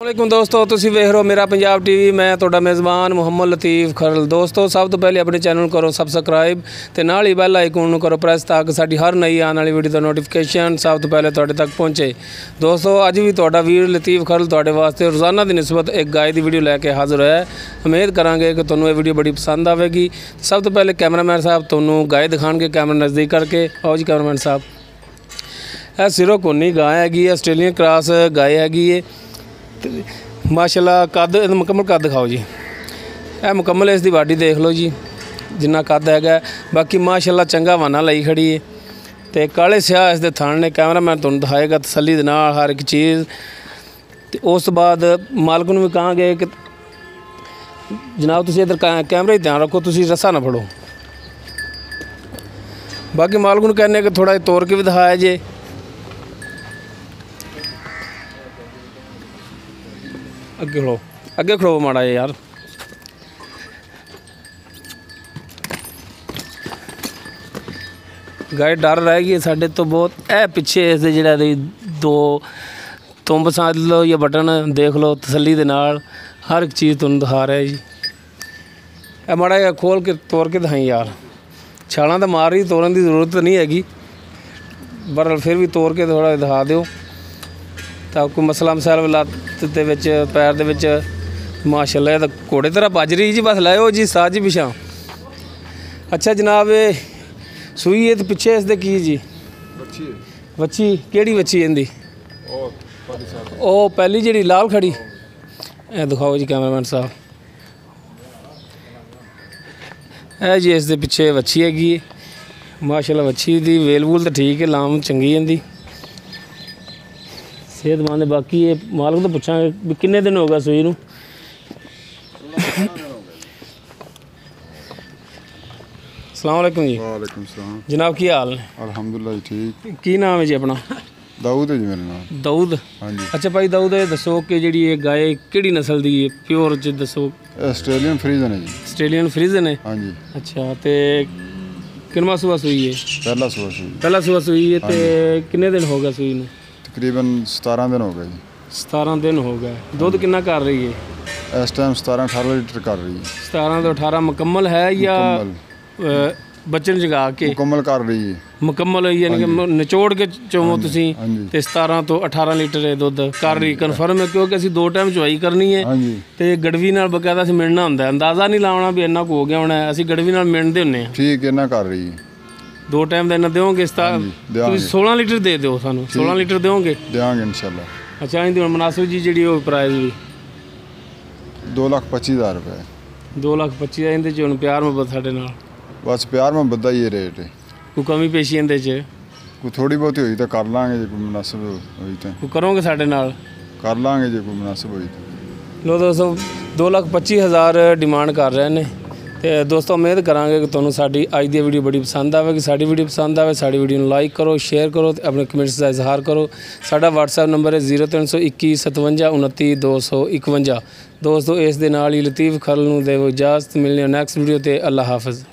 वालेकुम दोस्तों, तुसी वेख रहे हो मेरा पंजाब टीवी। मैं तुहाडा मेज़बान मुहम्मद लतीफ़ खरल। दोस्तों, सब तो पहले अपने चैनल करो सबसक्राइब ते नाल ही बैल आइकन नूं करो प्रेस ताकि साडी हर नई आने वाली वीडियो दा नोटिफिकेशन सब तो पहले तुहाडे तक पहुँचे। दोस्तों, अज भी तुहाडा वीर लतीफ़ खरल तुहाडे वास्ते रोज़ाना की निस्बत एक गाय की वीडियो लैके हाज़र है। उम्मीद करांगे कि तुहानूं ये वीडियो बड़ी पसंद आएगी। सब तो पहले कैमरामैन साहब तुहानूं गाय दिखाणगे, कैमरा नज़दीक करके। आओ जी कैमरामैन साहब, यह सिरों कोनी गाय हैगी, आस्ट्रेलियन क्रॉस गाय हैगी है। माशाल्लाह कद मुकम्मल कद दिखाओ जी। यह मुकम्मल इसकी बाडी देख लो जी, जिन्ना कद है। बाकी माशाल्लाह चंगा वाना लाई खड़ी है तो काले स्याह इसके थण ने। कैमरामैन तुहानूं दिखाएगा तसल्ली दे नाल हर एक चीज़। तो उस बाद मालक नूं भी कहांगे कि जनाब तुसीं इधर कैमरे ध्यान रखो, तुसीं रस्सा ना फड़ो। बाकी मालक नूं कहने कि थोड़ा तोड़ के भी दिखाया जे। अगे खड़ो माड़ा यार। गाय डर रह गई साढ़े तो बहुत। ए पिछे इस जिहड़ा दो तुंब साध लो या बटन देख लो तसल्ली दे नाल, हर एक चीज़ तुहानूं दिखा रहा है जी। ए माड़ा जिहा खोल के तोड़ के दिखाई यार। छालां तो मार रही, तोड़न की जरूरत तो नहीं हैगी, पर फिर भी तोड़ के थोड़ा दिखा दिओ तो कोई मसला मसाइल लत्त दे विच पैर दे विच। माशाल्लाह तो घोड़े तरह भज रही जी। बस लाओ जी साज पिछा। अच्छा जनाब, सूई है तो पिछे इसके की जी बच्ची केड़ी बच्ची इहदी? ओ पहली जी लाल खड़ी। ए दिखाओ जी कैमरामैन साहब, है जी इसके पिछे बच्ची हैगी। माशाल्लाह बच्ची दी वेल वूल तो ठीक है, लाम चंगी इहदी, सेहतमंद है। बाकी ये मालक तो पूछा भी किन्ने दिन हो गया सूई नूं? अस्सलाम वालेकुम जी। वालेकुम सलाम जनाब की हाल ने? अल्हम्दुलिल्लाह ठीक। की नाम है जी अपना? दाऊद है जी मेरा नाम। दाऊद? हाँ जी। अच्छा भाई दाऊद, ये दसो कि जी ये गाय किहड़ी नस्ल दी है? प्योर च दसो। आस्ट्रेलियन फ्रीजन है जी। आस्ट्रेलियन फ्रीजन है? हाँ जी। अच्छा, तो किनवा सूआ सूई है? पहला सुबह सुई। पहला सूआ सूई है। तो किन्ने दिन हो गया सूई नूं? तकरीबन 17 दिन हो गए जी। 17 दिन हो गए। दुध कितना कर रही है इस टाइम 17-18 लीटर कर रही है। 17 तो 18 मुकम्मल है या बच्चन जगा के? मुकम्मल कर रही है। मुकम्मल यानी कि निचोड़ के चोवो तुसीं हाँ जी। ते 17 तो 18 लीटर दुध कर रही कन्फर्म है? क्योंकि असीं 2 टाइम चुवाई करनी है हाँ जी। ते गड़वी नाल बकायदा असीं मिलना हुंदा, अंदाज़ा नहीं लाउणा भी इन्ना हो गया होना। असीं गड़वी नाल मिलदे हुंदे हां। ठीक है ना कर रही है। 2 टाइम दा इन्ना देओगे? तुसीं 16 लीटर दे दिओ सानूं। 16 लीटर देओगे? देंगे इंशाल्लाह। अच्छा, इंदी हुण मुनासिब जी जिहड़ी ओह प्राइस भी 2,25,000 रुपये। 2,25,000 इंदे च हुण प्यार मुहब्बत साडे नाल बस प्यार में बदा ही रेट है। कोई कमी पेशी इंदे च कोई थोड़ी बहुत हुई तो कर लाँगे जो कोई मुनासिब हुई तो कोई करोगे साडे नाल? कर लाँगे जो कोई मुनासिब हुई तो। लो दोस्तों, 2,25,000 डिमांड कर रहे हैं। तो दोस्तों उम्मीद करांगे कि तुहानूं साडी अज दी वीडियो बड़ी पसंद आएगी। साडी वीडियो पसंद आए साडी वीडियो नूं लाइक करो, शेयर करो ते अपने कमेंट्स का इजहार करो। साडा WhatsApp नंबर है 0321 57 29 251। दोस्तों इस दे नाल ही लतीफ़ खरल नूं देवो इजाज़त। मिलने नैक्सट वीडियो ते। अल्लाह हाफिज़।